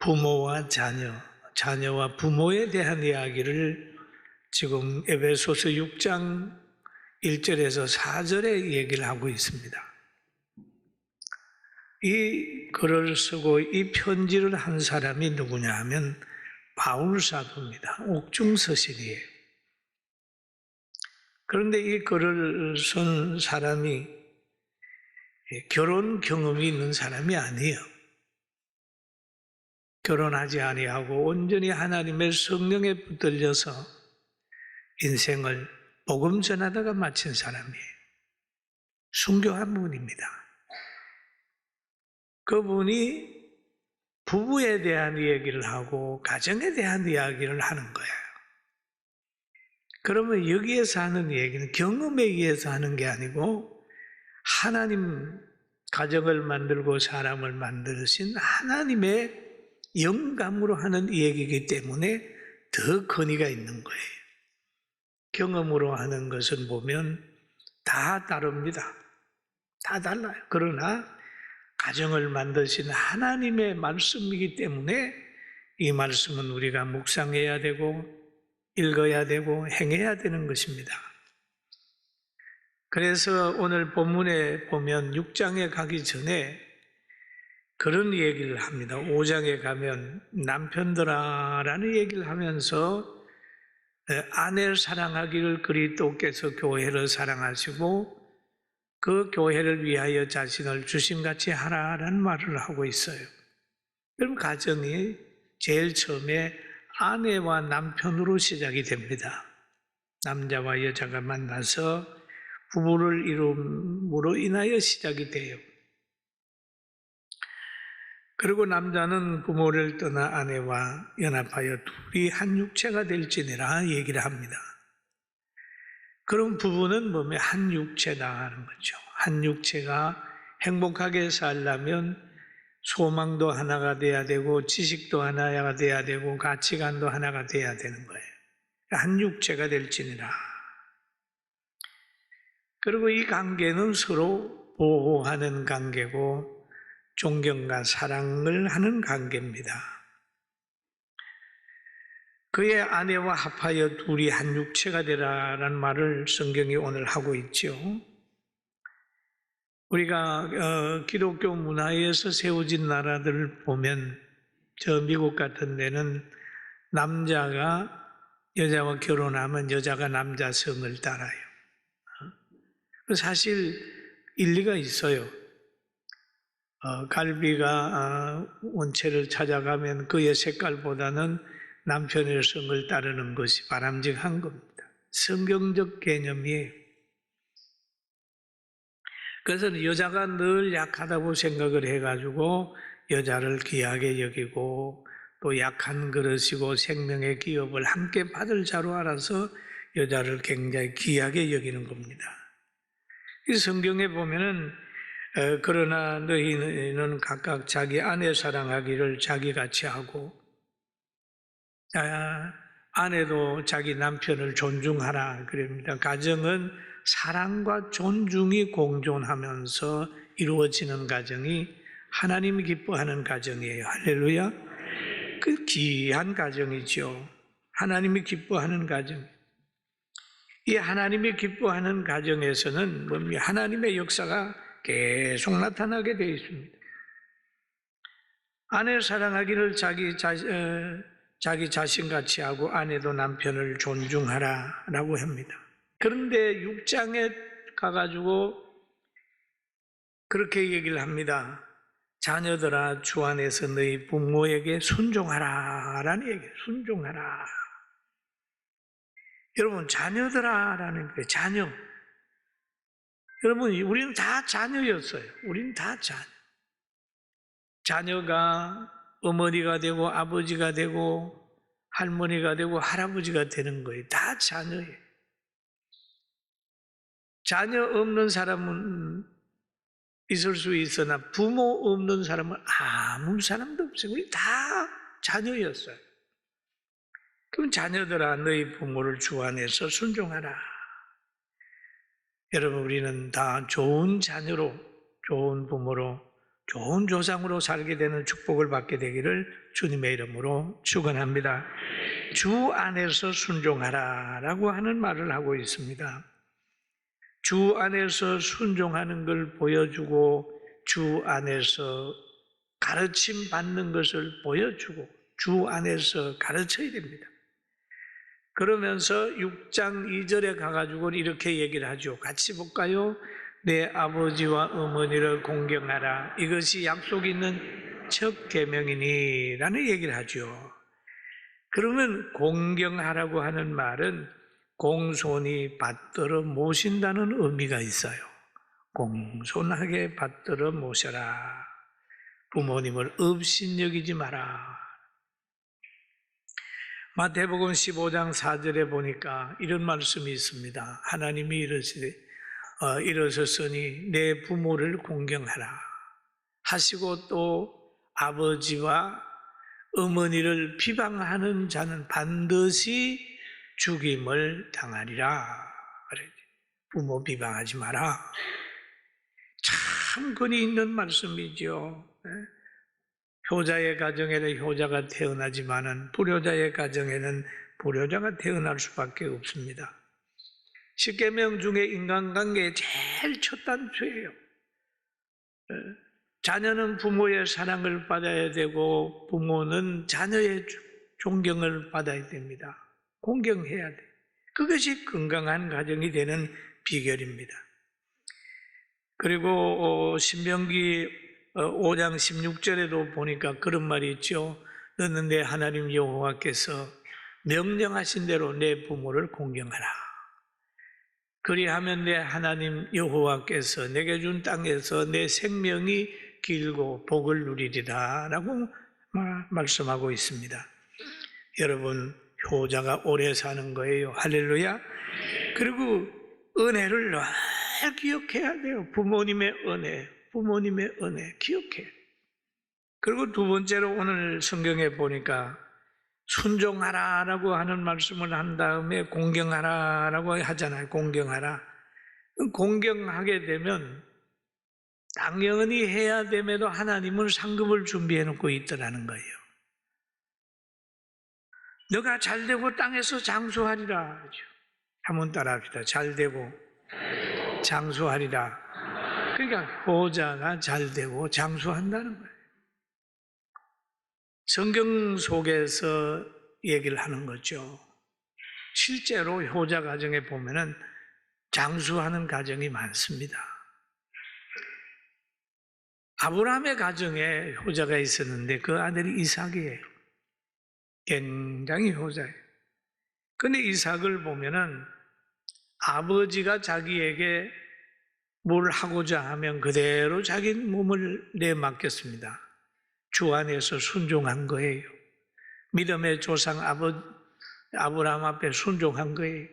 부모와 자녀, 자녀와 부모에 대한 이야기를 지금 에베소서 6장 1절에서 4절에 얘기를 하고 있습니다. 이 글을 쓰고 이 편지를 한 사람이 누구냐 하면 바울 사도입니다. 옥중서신이에요. 그런데 이 글을 쓴 사람이 결혼 경험이 있는 사람이 아니에요. 결혼하지 아니하고 온전히 하나님의 성령에 붙들려서 인생을 복음 전하다가 마친 사람이에요. 순교한 분입니다. 그분이 부부에 대한 얘기를 하고 가정에 대한 이야기를 하는 거예요. 그러면 여기에서 하는 얘기는 경험에 의해서 하는 게 아니고 하나님 가정을 만들고 사람을 만드신 하나님의 영감으로 하는 얘기이기 때문에 더 권위가 있는 거예요. 경험으로 하는 것은 보면 다 다릅니다. 다 달라요. 그러나 가정을 만드신 하나님의 말씀이기 때문에 이 말씀은 우리가 묵상해야 되고 읽어야 되고 행해야 되는 것입니다. 그래서 오늘 본문에 보면 6장에 가기 전에 그런 얘기를 합니다. 5장에 가면 남편들아 라는 얘기를 하면서 아내를 사랑하기를 그리스도께서 교회를 사랑하시고 그 교회를 위하여 자신을 주심같이 하라라는 말을 하고 있어요. 그럼 가정이 제일 처음에 아내와 남편으로 시작이 됩니다. 남자와 여자가 만나서 부부를 이룸으로 인하여 시작이 돼요. 그리고 남자는 부모를 떠나 아내와 연합하여 둘이 한 육체가 될지니라 얘기를 합니다. 그럼 부부는 뭐면 한 육체다 하는 거죠. 한 육체가 행복하게 살려면 소망도 하나가 돼야 되고 지식도 하나가 돼야 되고 가치관도 하나가 돼야 되는 거예요. 한 육체가 될지니라. 그리고 이 관계는 서로 보호하는 관계고 존경과 사랑을 하는 관계입니다. 그의 아내와 합하여 둘이 한 육체가 되라라는 말을 성경이 오늘 하고 있죠. 우리가 기독교 문화에서 세워진 나라들을 보면 저 미국 같은 데는 남자가 여자와 결혼하면 여자가 남자 성을 따라요. 사실 일리가 있어요. 갈비가 원체를 찾아가면 그의 색깔보다는 남편의 성을 따르는 것이 바람직한 겁니다. 성경적 개념이에요. 그래서 여자가 늘 약하다고 생각을 해가지고 여자를 귀하게 여기고 또 약한 그릇이고 생명의 기업을 함께 받을 자로 알아서 여자를 굉장히 귀하게 여기는 겁니다. 이 성경에 보면은 그러나 너희는 각각 자기 아내 사랑하기를 자기같이 하고 아내도 자기 남편을 존중하라 그럽니다. 가정은 사랑과 존중이 공존하면서 이루어지는 가정이 하나님이 기뻐하는 가정이에요. 할렐루야. 그 귀한 가정이죠. 하나님이 기뻐하는 가정. 이 하나님이 기뻐하는 가정에서는 뭡니까? 하나님의 역사가 계속 나타나게 되어 있습니다. 아내 사랑하기를 자기 자신같이 하고 아내도 남편을 존중하라 라고 합니다. 그런데 6장에 가가지고 그렇게 얘기를 합니다. 자녀들아 주 안에서 너희 부모에게 순종하라 라는 얘기예요. 순종하라. 여러분 자녀들아 라는 거예요. 자녀. 여러분 우리는 다 자녀였어요. 우리는 다 자녀. 자녀가 어머니가 되고 아버지가 되고 할머니가 되고 할아버지가 되는 거예요. 다 자녀예요. 자녀 없는 사람은 있을 수 있으나 부모 없는 사람은 아무 사람도 없어요. 우리 다 자녀였어요. 그럼 자녀들아 너희 부모를 주 안에서 순종하라. 여러분 우리는 다 좋은 자녀로 좋은 부모로 좋은 조상으로 살게 되는 축복을 받게 되기를 주님의 이름으로 축원합니다. 주 안에서 순종하라라고 하는 말을 하고 있습니다. 주 안에서 순종하는 걸 보여주고 주 안에서 가르침 받는 것을 보여주고 주 안에서 가르쳐야 됩니다. 그러면서 6장 2절에 가가지고 이렇게 얘기를 하죠. 같이 볼까요? 내 아버지와 어머니를 공경하라. 이것이 약속 있는 첫 계명이니 라는 얘기를 하죠. 그러면 공경하라고 하는 말은 공손히 받들어 모신다는 의미가 있어요. 공손하게 받들어 모셔라. 부모님을 업신여기지 마라. 마태복음 15장 4절에 보니까 이런 말씀이 있습니다. 하나님이 일어섰으니 내 부모를 공경하라 하시고 또 아버지와 어머니를 비방하는 자는 반드시 죽임을 당하리라. 부모 비방하지 마라. 참 근이 있는 말씀이죠. 효자의 가정에는 효자가 태어나지만은 불효자의 가정에는 불효자가 태어날 수밖에 없습니다. 십계명 중에 인간관계의 제일 첫 단추예요. 자녀는 부모의 사랑을 받아야 되고 부모는 자녀의 존경을 받아야 됩니다. 공경해야 돼. 그것이 건강한 가정이 되는 비결입니다. 그리고 신명기 5장 16절에도 보니까 그런 말이 있죠. 너는 내 하나님 여호와께서 명령하신 대로 내 부모를 공경하라. 그리하면 내 하나님 여호와께서 내게 준 땅에서 내 생명이 길고 복을 누리리라 라고 말씀하고 있습니다. 여러분, 효자가 오래 사는 거예요. 할렐루야. 그리고 은혜를 늘 기억해야 돼요. 부모님의 은혜 기억해. 그리고 두 번째로 오늘 성경에 보니까 순종하라라고 하는 말씀을 한 다음에 공경하라라고 하잖아요. 공경하라. 공경하게 되면 당연히 해야 됨에도 하나님은 상급을 준비해 놓고 있더라는 거예요. 너가 잘되고 땅에서 장수하리라. 한번 따라합시다. 잘되고 장수하리라. 그러니까 효자가 잘되고 장수한다는 거예요. 성경 속에서 얘기를 하는 거죠. 실제로 효자 가정에 보면은 장수하는 가정이 많습니다. 아브라함의 가정에 효자가 있었는데 그 아들이 이삭이에요. 굉장히 효자예요. 근데 이삭을 보면은 아버지가 자기에게 뭘 하고자 하면 그대로 자기 몸을 내맡겼습니다. 주 안에서 순종한 거예요. 믿음의 조상 아브라함 앞에 순종한 거예요.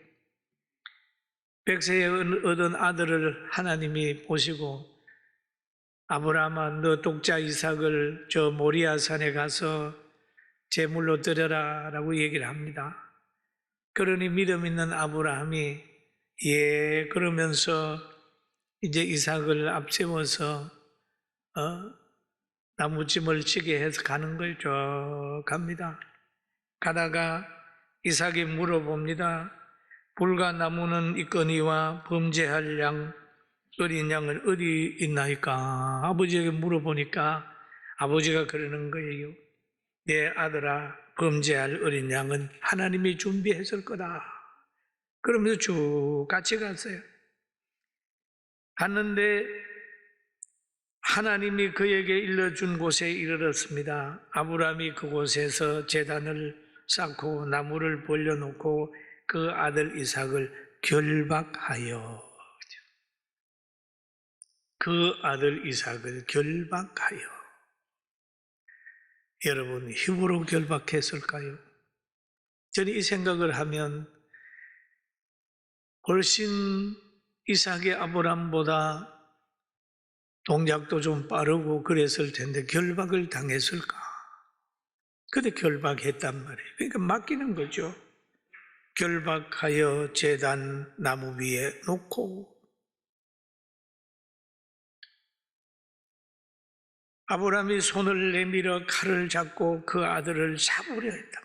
백세에 얻은 아들을 하나님이 보시고 아브라함아 너 독자 이삭을 저 모리아산에 가서 제물로 드려라 라고 얘기를 합니다. 그러니 믿음 있는 아브라함이 예 그러면서 이제 이삭을 앞세워서 나무짐을 지게 해서 가는 걸 쭉 갑니다. 가다가 이삭이 물어봅니다. 불과 나무는 있거니와 범죄할 양 어린 양은 어디 있나이까? 아버지에게 물어보니까 아버지가 그러는 거예요. 내 아들아 범죄할 어린 양은 하나님이 준비했을 거다. 그러면서 쭉 같이 갔어요. 갔는데 하나님이 그에게 일러준 곳에 이르렀습니다. 아브라함이 그곳에서 제단을 쌓고 나무를 벌려놓고 그 아들 이삭을 결박하여 여러분 힘으로 결박했을까요? 저는 이 생각을 하면 훨씬 이삭이 아브라함보다 동작도 좀 빠르고 그랬을 텐데 결박을 당했을까? 근데 결박했단 말이에요. 그러니까 맡기는 거죠. 결박하여 제단 나무 위에 놓고 아브라함이 손을 내밀어 칼을 잡고 그 아들을 잡으려 했다.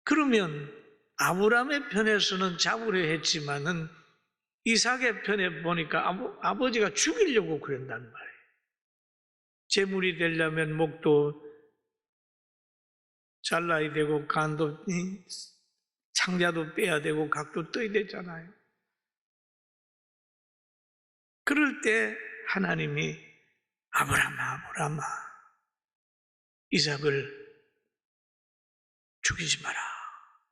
그러면 아브라함의 편에서는 잡으려 했지만은 이삭의 편에 보니까 아버지가 죽이려고 그런단 말이에요. 제물이 되려면 목도 잘라야 되고 간도 창자도 빼야 되고 각도 떠야 되잖아요. 그럴 때 하나님이 아브라함아 이삭을 죽이지 마라.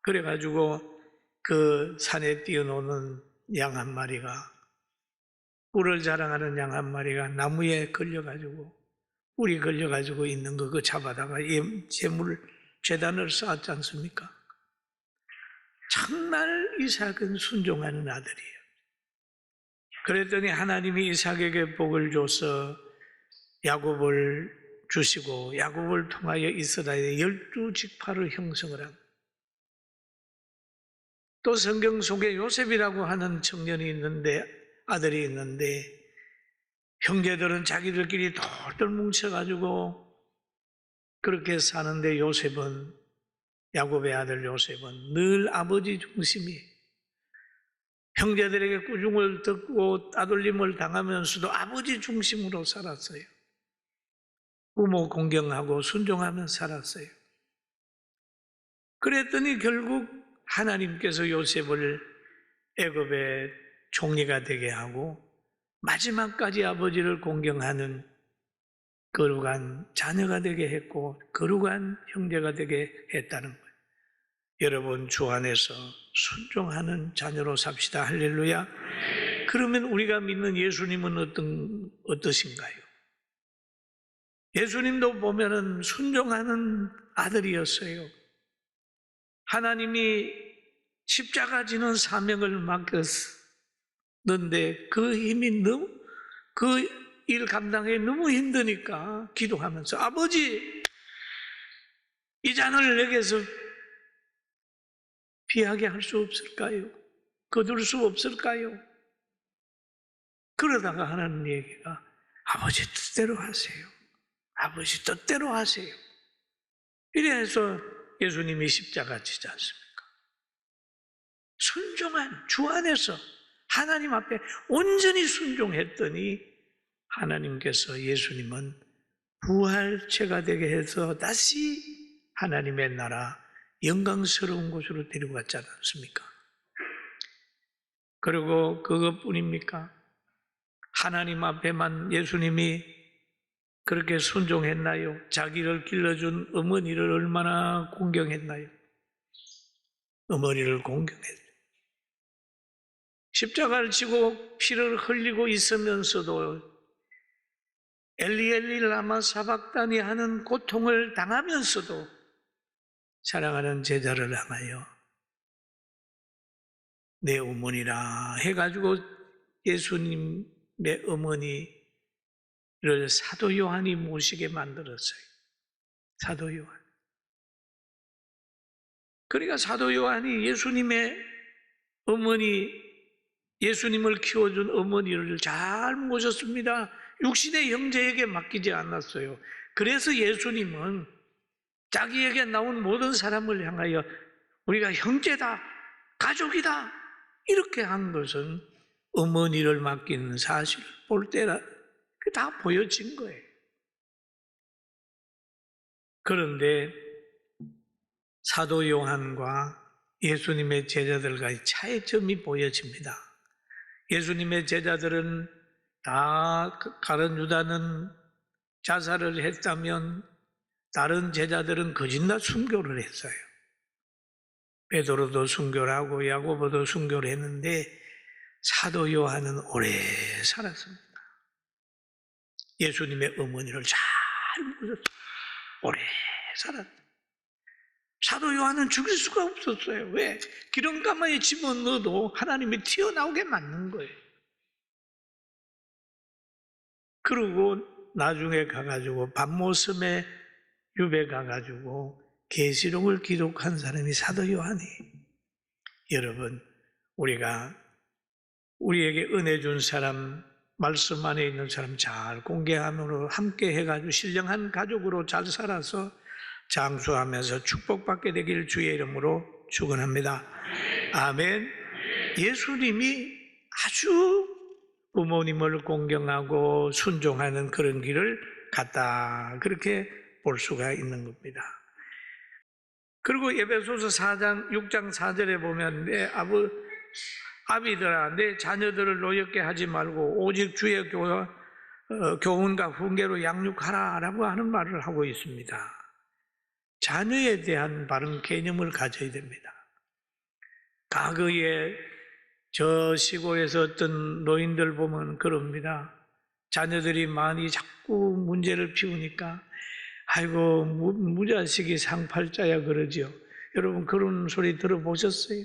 그래가지고 그 산에 뛰어노는 양 한 마리가, 꿀을 자랑하는 양 한 마리가 나무에 걸려가지고 꿀이 걸려가지고 있는 거 그거 잡아다가 제단을 쌓았지 않습니까? 정말 이삭은 순종하는 아들이에요. 그랬더니 하나님이 이삭에게 복을 줘서 야곱을 주시고 야곱을 통하여 이스라엘의 12지파를 형성을 합니다. 또 성경 속에 요셉이라고 하는 청년이 있는데, 아들이 있는데, 형제들은 자기들끼리 똘똘 뭉쳐가지고 그렇게 사는데 야곱의 아들 요셉은 늘 아버지 중심이에요. 형제들에게 꾸중을 듣고 따돌림을 당하면서도 아버지 중심으로 살았어요. 부모 공경하고 순종하며 살았어요. 그랬더니 결국 하나님께서 요셉을 애굽의 총리가 되게 하고 마지막까지 아버지를 공경하는 거룩한 자녀가 되게 했고 거룩한 형제가 되게 했다는 거예요. 여러분 주 안에서 순종하는 자녀로 삽시다. 할렐루야. 그러면 우리가 믿는 예수님은 어떠신가요? 예수님도 보면은 순종하는 아들이었어요. 하나님이 십자가 지는 사명을 맡겼는데 그 힘이 그 일 감당하기 너무 힘드니까 기도하면서 아버지 이 잔을 내게서 피하게 할 수 없을까요? 거둘 수 없을까요? 그러다가 하나님 얘기가 아버지 뜻대로 하세요. 아버지 뜻대로 하세요. 이래서 예수님이 십자가 지지 않습니까? 순종한 주 안에서 하나님 앞에 온전히 순종했더니 하나님께서 예수님은 부활체가 되게 해서 다시 하나님의 나라 영광스러운 곳으로 데리고 갔지 않습니까? 그리고 그것뿐입니까? 하나님 앞에만 예수님이 그렇게 순종했나요? 자기를 길러준 어머니를 얼마나 공경했나요? 어머니를 공경했어요. 십자가를 지고 피를 흘리고 있으면서도 엘리 엘리 라마 사박다니 하는 고통을 당하면서도 사랑하는 제자를 향하여 내 어머니라 해가지고 예수님의 어머니를 사도 요한이 모시게 만들었어요. 사도 요한. 그러니까 사도 요한이 예수님의 어머니, 예수님을 키워준 어머니를 잘 모셨습니다. 육신의 형제에게 맡기지 않았어요. 그래서 예수님은 자기에게 나온 모든 사람을 향하여 우리가 형제다, 가족이다 이렇게 한 것은 어머니를 맡기는 사실을 볼 때라 다 보여진 거예요. 그런데 사도 요한과 예수님의 제자들과의 차이점이 보여집니다. 예수님의 제자들은 다 가룟 유다는 자살을 했다면 다른 제자들은 거짓말 순교를 했어요. 베드로도 순교를 하고 야고보도 순교를 했는데 사도 요한은 오래 살았습니다. 예수님의 어머니를 잘 모셨어요. 오래 살았어요. 사도 요한은 죽일 수가 없었어요. 왜? 기름가마에 집어넣어도 하나님이 튀어나오게 만든 거예요. 그리고 나중에 가가지고 밤모섬에 유배 가가지고 계시록을 기록한 사람이 사도 요한이. 여러분, 우리에게 은혜 준 사람 말씀 안에 있는 사람 잘 공개함으로 함께 해가지고 신령한 가족으로 잘 살아서 장수하면서 축복받게 되길 주의 이름으로 축원합니다. 아멘. 예수님이 아주 부모님을 공경하고 순종하는 그런 길을 갔다, 그렇게 볼 수가 있는 겁니다. 그리고 에베소서 4장 6장 4절에 보면 내 아비들아 내 자녀들을 노엽게 하지 말고 오직 주의 교훈과 훈계로 양육하라 라고 하는 말을 하고 있습니다. 자녀에 대한 바른 개념을 가져야 됩니다. 과거에 저 시골에서 어떤 노인들 보면 그럽니다. 자녀들이 많이 자꾸 문제를 피우니까 아이고 무자식이 상팔자야 그러죠. 여러분 그런 소리 들어보셨어요?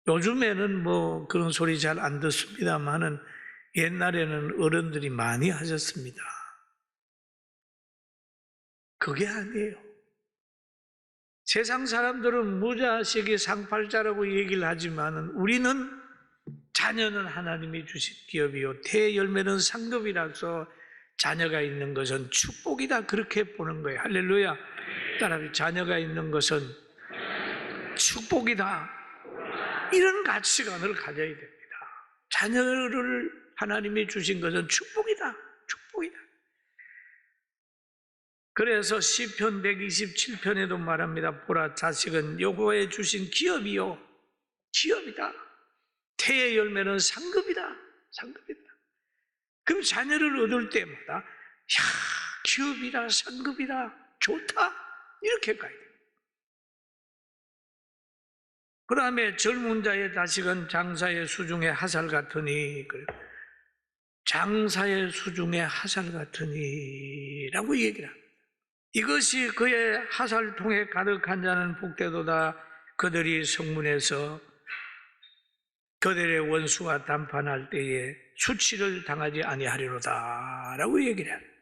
요즘에는 뭐 그런 소리 잘 안 듣습니다만은 옛날에는 어른들이 많이 하셨습니다. 그게 아니에요. 세상 사람들은 무자식이 상팔자라고 얘기를 하지만은 우리는 자녀는 하나님이 주신 기업이요 태열매는 상급이라서 자녀가 있는 것은 축복이다 그렇게 보는 거예요. 할렐루야. 따라서 자녀가 있는 것은 축복이다. 이런 가치관을 가져야 됩니다. 자녀를 하나님이 주신 것은 축복이다. 축복이다. 그래서 시편 127편에도 말합니다. 보라 자식은 여호와의 주신 기업이요 기업이다. 태의 열매는 상급이다. 상급이다. 그럼 자녀를 얻을 때마다 야 기업이다 상급이다 좋다 이렇게 가야 돼요. 그 다음에 젊은 자의 자식은 장사의 수중의 하살 같으니 장사의 수중의 하살 같으니 라고 얘기를 합니다. 이것이 그의 하살통에 가득한 자는 복되도다. 그들이 성문에서 그들의 원수와 담판할 때에 수치를 당하지 아니하리로다 라고 얘기를 합니다.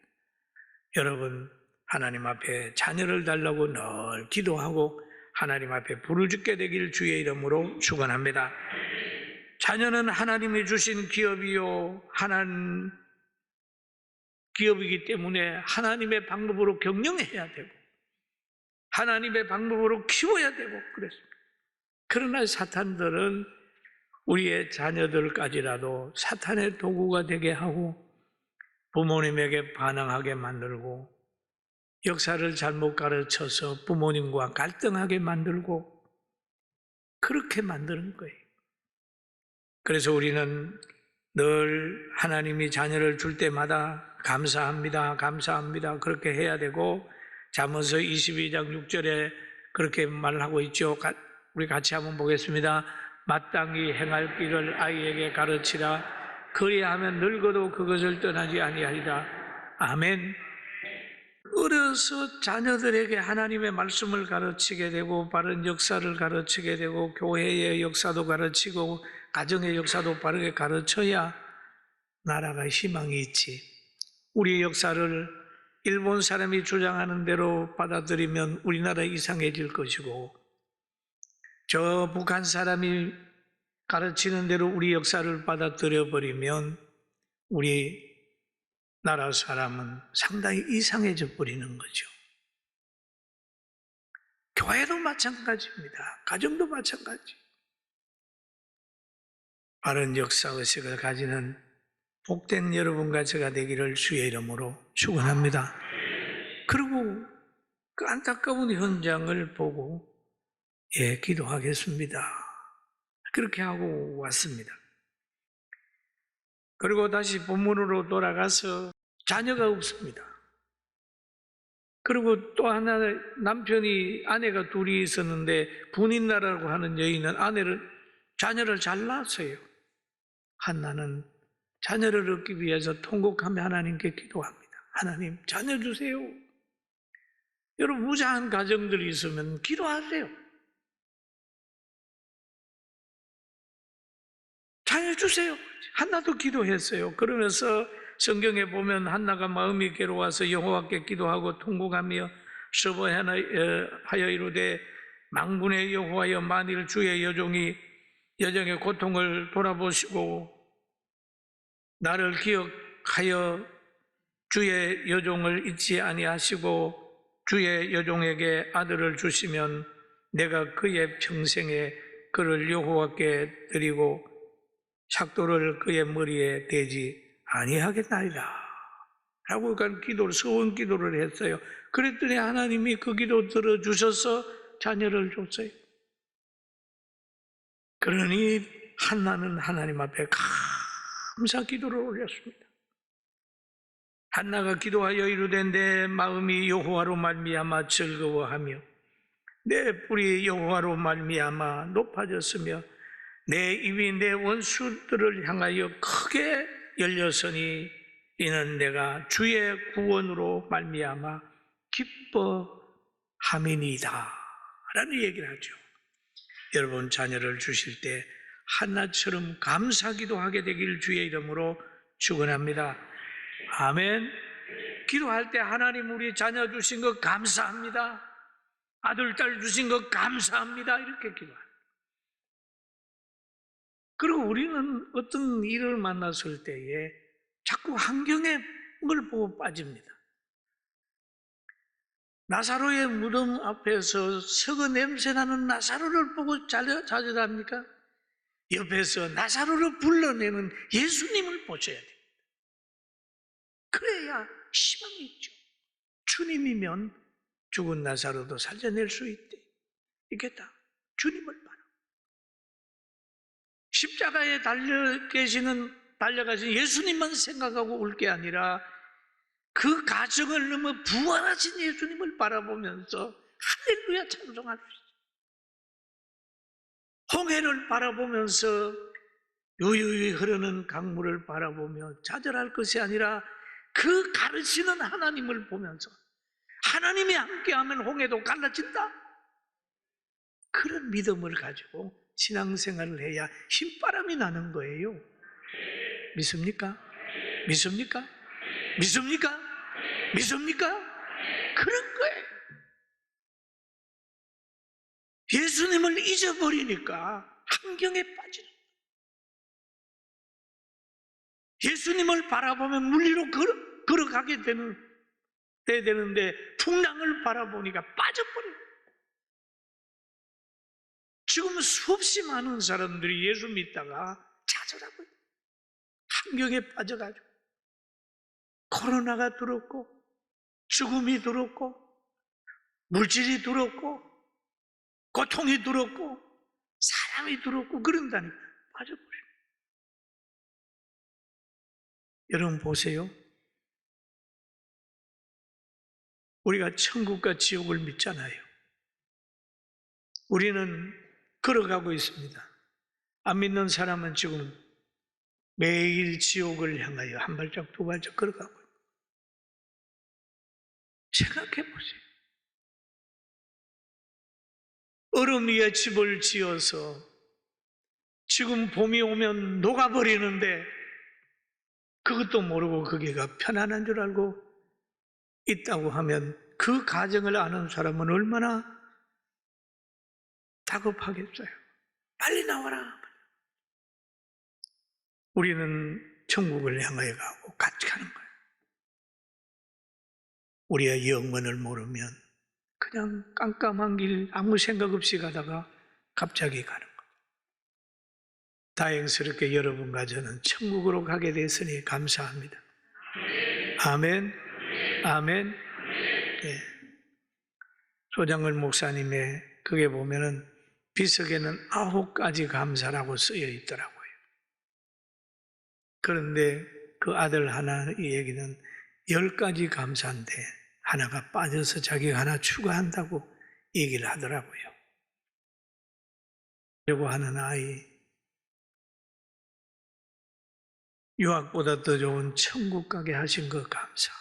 여러분 하나님 앞에 자녀를 달라고 늘 기도하고 하나님 앞에 부르짖게 되길 주의 이름으로 축원합니다. 자녀는 하나님이 주신 기업이요 기업이기 때문에 하나님의 방법으로 경영해야 되고 하나님의 방법으로 키워야 되고 그랬습니다. 그러나 사탄들은 우리의 자녀들까지라도 사탄의 도구가 되게 하고 부모님에게 반항하게 만들고 역사를 잘못 가르쳐서 부모님과 갈등하게 만들고 그렇게 만드는 거예요. 그래서 우리는 늘 하나님이 자녀를 줄 때마다 감사합니다, 감사합니다 그렇게 해야 되고 잠언서 22장 6절에 그렇게 말하고 있죠. 우리 같이 한번 보겠습니다. 마땅히 행할 길을 아이에게 가르치라. 그리하면 늙어도 그것을 떠나지 아니하리라. 아멘. 어려서 자녀들에게 하나님의 말씀을 가르치게 되고 바른 역사를 가르치게 되고 교회의 역사도 가르치고 가정의 역사도 바르게 가르쳐야 나라가 희망이 있지. 우리의 역사를 일본 사람이 주장하는 대로 받아들이면 우리나라 이상해질 것이고 저 북한 사람이 가르치는 대로 우리 역사를 받아들여 버리면 우리 나라 사람은 상당히 이상해져 버리는 거죠. 교회도 마찬가지입니다. 가정도 마찬가지. 바른 역사의식을 가지는 복된 여러분과 제가 되기를 주의 이름으로 축원합니다. 그리고 그 안타까운 현장을 보고 기도하겠습니다. 그렇게 하고 왔습니다. 그리고 다시 본문으로 돌아가서 자녀가 없습니다. 그리고 또 하나 남편이 아내가 둘이 있었는데 분인나라고 하는 여인은 자녀를 잘 낳았어요. 한나는 자녀를 얻기 위해서 통곡하며 하나님께 기도합니다. 하나님 자녀 주세요. 여러분 무자한 가정들이 있으면 기도하세요. 자녀 주세요. 한나도 기도했어요. 그러면서 성경에 보면 한나가 마음이 괴로워서 여호와께 기도하고 통곡하며 서보하여 이르되 망군의 여호와여 만일 주의 여종의 고통을 돌아보시고 나를 기억하여 주의 여종을 잊지 아니하시고 주의 여종에게 아들을 주시면 내가 그의 평생에 그를 여호와께 드리고 삭도를 그의 머리에 대지 아니하겠나이다 라고 소원 기도를 했어요. 그랬더니 하나님이 그 기도 들어주셔서 자녀를 줬어요. 그러니 한나는 하나님 앞에 감사 기도를 올렸습니다. 한나가 기도하여 이르되 내 마음이 여호와로 말미암아 즐거워하며 내 뿔이 여호와로 말미암아 높아졌으며 내 입이 내 원수들을 향하여 크게 열렸으니 이는 내가 주의 구원으로 말미암아 기뻐함이니이다 라는 얘기를 하죠. 여러분 자녀를 주실 때 한나처럼 감사기도 하게 되길 주의 이름으로 축원합니다. 아멘. 기도할 때 하나님 우리 자녀 주신 것 감사합니다. 아들, 딸 주신 것 감사합니다. 이렇게 기도합니다. 그리고 우리는 어떤 일을 만났을 때에 자꾸 환경의 걸 보고 빠집니다. 나사로의 무덤 앞에서 썩어 냄새나는 나사로를 보고 좌절합니까? 옆에서 나사로를 불러내는 예수님을 보셔야 됩니다. 그래야 희망이 있죠. 주님이면 죽은 나사로도 살려낼 수 있겠다. 주님을 바라. 십자가에 달려가신 예수님만 생각하고 울 게 아니라 그 가정을 넘어 부활하신 예수님을 바라보면서 할렐루야 찬송할 수 있어요. 홍해를 바라보면서 유유히 흐르는 강물을 바라보며 좌절할 것이 아니라 그 가르치는 하나님을 보면서 하나님이 함께하면 홍해도 갈라진다. 그런 믿음을 가지고 신앙생활을 해야 힘바람이 나는 거예요. 믿습니까? 믿습니까? 믿습니까? 믿습니까? 그런 거예요. 예수님을 잊어버리니까 환경에 빠지는 거예요. 예수님을 바라보면 물리로 걸어가게 되는데 풍랑을 바라보니까 빠져버려요. 지금 수없이 많은 사람들이 예수 믿다가 좌절하고 있어요. 환경에 빠져가지고 코로나가 들었고 죽음이 들었고 물질이 들었고 고통이 들었고 사람이 들었고 그런다니까 빠져버려요. 여러분 보세요. 우리가 천국과 지옥을 믿잖아요. 우리는 걸어가고 있습니다. 안 믿는 사람은 지금 매일 지옥을 향하여 한 발짝 두 발짝 걸어가고 있습니다. 생각해 보세요. 얼음 위에 집을 지어서 지금 봄이 오면 녹아버리는데 그것도 모르고 거기가 편안한 줄 알고 있다고 하면 그 가정을 아는 사람은 얼마나 다급하겠어요. 빨리 나와라. 우리는 천국을 향하여 가고 같이 가는 거예요. 우리의 영문을 모르면 그냥 깜깜한 길 아무 생각 없이 가다가 갑자기 가는 거예요. 다행스럽게 여러분과 저는 천국으로 가게 됐으니 감사합니다. 아멘. 아멘. 네. 소장을 목사님의 그게 보면은 비석에는 9가지 감사라고 쓰여 있더라고요. 그런데 그 아들 하나 이 얘기는 10가지 감사인데 하나가 빠져서 자기가 하나 추가한다고 얘기를 하더라고요. 그리고 하는 아이, 유학보다 더 좋은 천국 가게 하신 거 감사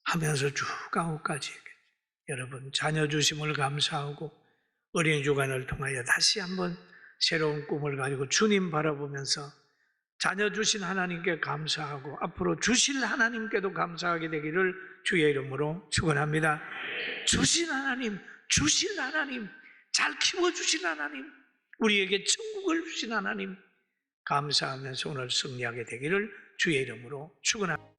하면서 쭉 9가지 여러분 자녀 주심을 감사하고 어린이 주간을 통하여 다시 한번 새로운 꿈을 가지고 주님 바라보면서 자녀 주신 하나님께 감사하고 앞으로 주실 하나님께도 감사하게 되기를 주의 이름으로 축원합니다. 주신 하나님, 주실 하나님, 잘 키워주신 하나님, 우리에게 천국을 주신 하나님 감사하면서 오늘 승리하게 되기를 주의 이름으로 축원합니다.